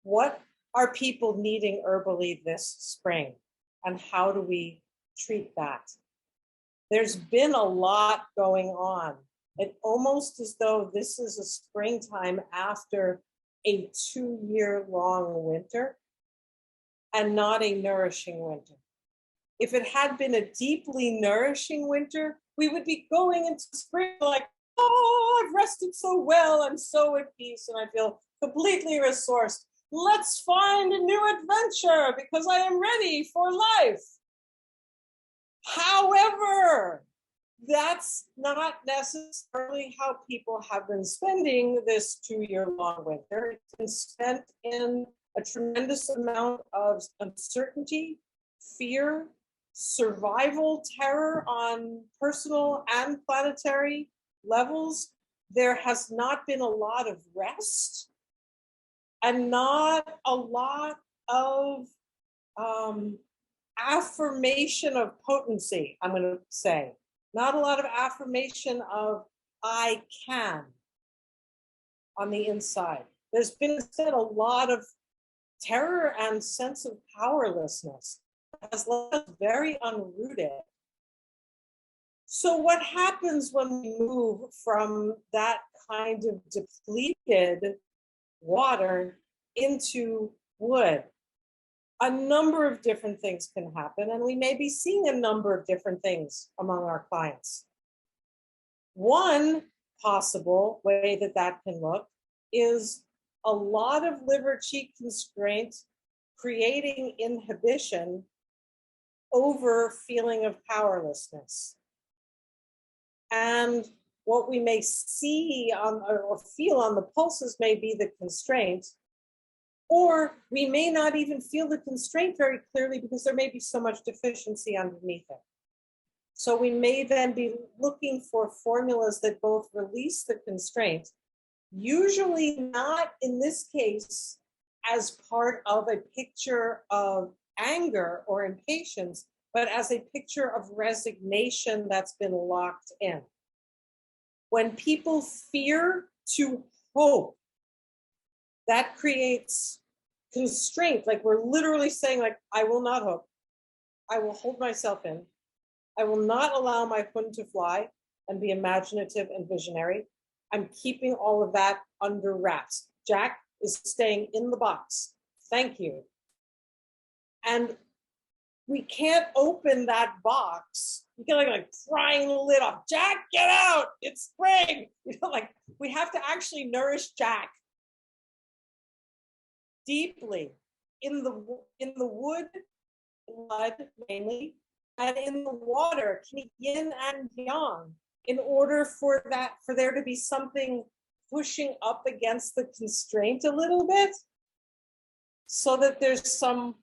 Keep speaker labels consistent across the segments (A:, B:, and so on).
A: What are people needing herbally this spring? And how do we treat that? There's been a lot going on. It almost as though this is a springtime after a 2-year-long winter and not a nourishing winter. If it had been a deeply nourishing winter, we would be going into spring like, oh, I've rested so well, I'm so at peace, and I feel completely resourced. Let's find a new adventure because I am ready for life. However, that's not necessarily how people have been spending this 2-year-long winter. It's been spent in a tremendous amount of uncertainty, fear, survival, terror on personal and planetary levels. There has not been a lot of rest and not a lot of affirmation of potency, I'm going to say. Not a lot of affirmation of I can on the inside. There's been instead a lot of terror and sense of powerlessness that has left us very unrooted. So what happens when we move from that kind of depleted water into wood? A number of different things can happen, and we may be seeing a number of different things among our clients. One possible way that that can look is a lot of liver chi constraint creating inhibition over feeling of powerlessness. And what we may see on, or feel on the pulses may be the constraint, or we may not even feel the constraint very clearly because there may be so much deficiency underneath it. So we may then be looking for formulas that both release the constraint, usually not in this case as part of a picture of anger or impatience, but as a picture of resignation that's been locked in. When people fear to hope, that creates constraint. Like we're literally saying, like, I will not hope. I will hold myself in. I will not allow my hund to fly and be imaginative and visionary. I'm keeping all of that under wraps. Jack is staying in the box. Thank you. And we can't open that box. You get like prying the lid off. Jack, get out! It's spring. You know, like we have to actually nourish Jack deeply in the wood, blood mainly, and in the water, yin and yang, in order for there to be something pushing up against the constraint a little bit, so that there's some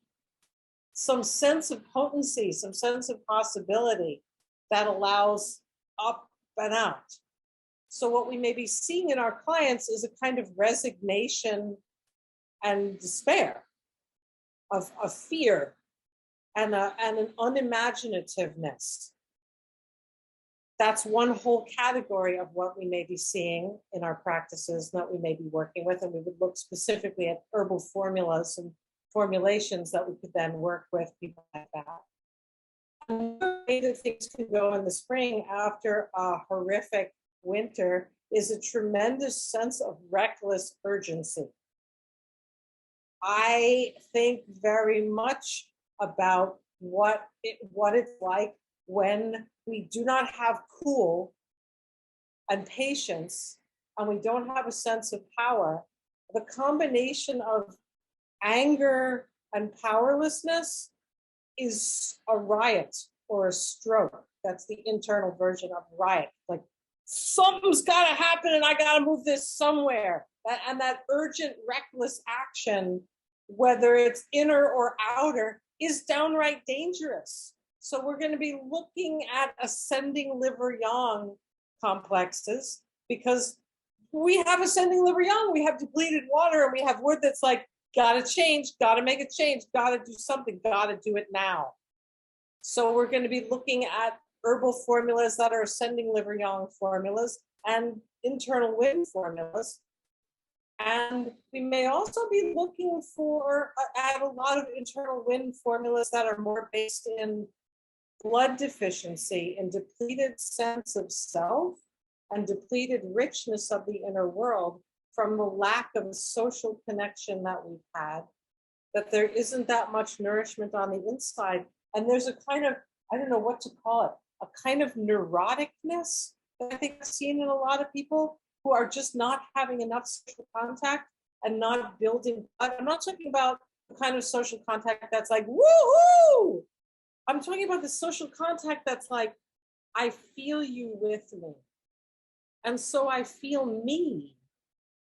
A: sense of potency, some sense of possibility that allows up and out. So what we may be seeing in our clients is a kind of resignation and despair, of fear, and an unimaginativeness. That's one whole category of what we may be seeing in our practices that we may be working with, and we would look specifically at herbal formulas and formulations that we could then work with people like that. Another way that things can go in the spring after a horrific winter is a tremendous sense of reckless urgency. I think very much about what it's like when we do not have cool and patience, and we don't have a sense of power. The combination of anger and powerlessness is a riot or a stroke. That's the internal version of riot. Like something's got to happen and I got to move this somewhere. And that urgent, reckless action, whether it's inner or outer, is downright dangerous. So we're going to be looking at ascending liver yang complexes, because we have ascending liver yang, we have depleted water, and we have wood that's like, gotta change, gotta make a change, gotta do something, gotta do it now. So we're going to be looking at herbal formulas that are ascending liver yang formulas and internal wind formulas. And we may also be looking for at a lot of internal wind formulas that are more based in blood deficiency and depleted sense of self and depleted richness of the inner world from the lack of a social connection that we've had, that there isn't that much nourishment on the inside. And there's a kind of, I don't know what to call it, a kind of neuroticness that I think I've seen in a lot of people who are just not having enough social contact and not building. I'm not talking about the kind of social contact that's like, woohoo! I'm talking about the social contact that's like, I feel you with me. And so I feel me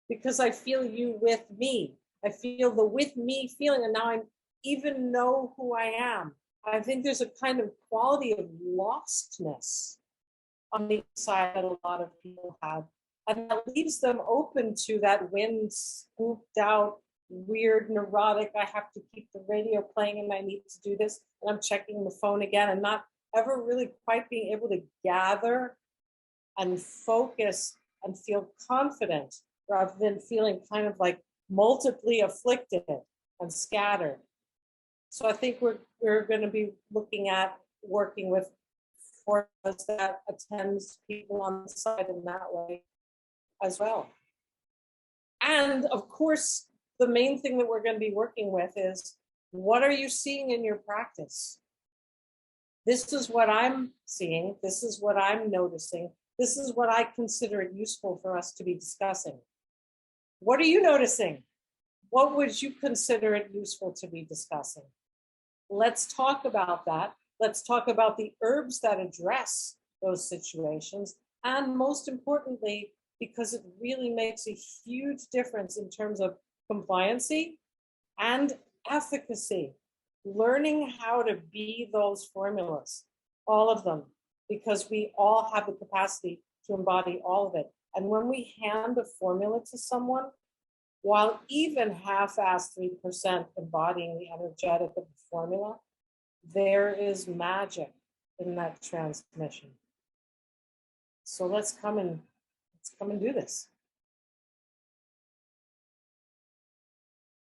A: because I feel you with me. I feel the with me feeling, and now I even know who I am. I think there's a kind of quality of lostness on the inside that a lot of people have. And that leaves them open to that wind scooped out, weird, neurotic, I have to keep the radio playing and I need to do this. And I'm checking the phone again and not ever really quite being able to gather and focus and feel confident rather than feeling kind of like multiply afflicted and scattered. So I think we're going to be looking at working with formulas that attends people on the side in that way as well. And of course, the main thing that we're going to be working with is, what are you seeing in your practice? This is what I'm seeing. This is what I'm noticing. This is what I consider it useful for us to be discussing. What are you noticing? What would you consider it useful to be discussing? Let's talk about that. Let's talk about the herbs that address those situations. And most importantly, because it really makes a huge difference in terms of compliancy and efficacy, learning how to be those formulas, all of them, because we all have the capacity to embody all of it. And when we hand a formula to someone, while even half-assed 3% embodying the energetic of the formula, there is magic in that transmission. So let's come and do this.